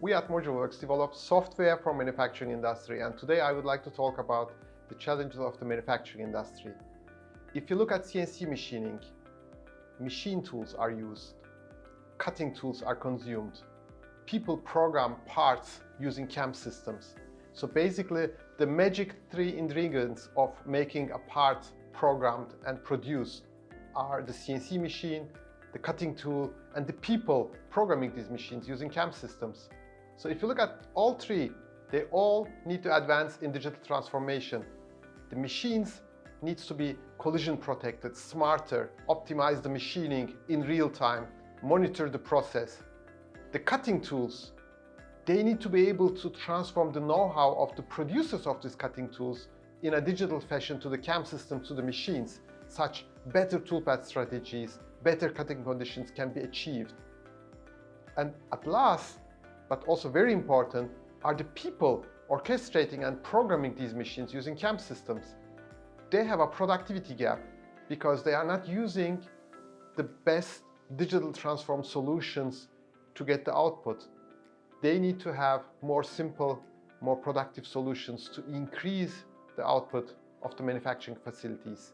We at ModuleWorks develop software for manufacturing industry, and today I would like to talk about the challenges of the manufacturing industry. If you look at CNC machining, machine tools are used, cutting tools are consumed, people program parts using CAM systems. So basically, the magic three ingredients of making a part programmed and produced are the CNC machine, the cutting tool, and the people programming these machines using CAM systems. So if you look at all three, they all need to advance in digital transformation. The machines needs to be collision protected, smarter, optimize the machining in real time, monitor the process. The cutting tools, they need to be able to transform the know-how of the producers of these cutting tools in a digital fashion to the CAM system, to the machines, such better toolpath strategies, better cutting conditions can be achieved. And at last, but also very important, are the people orchestrating and programming these machines using CAM systems. They have a productivity gap because they are not using the best digital transform solutions to get the output. They need to have more simple, more productive solutions to increase the output of the manufacturing facilities.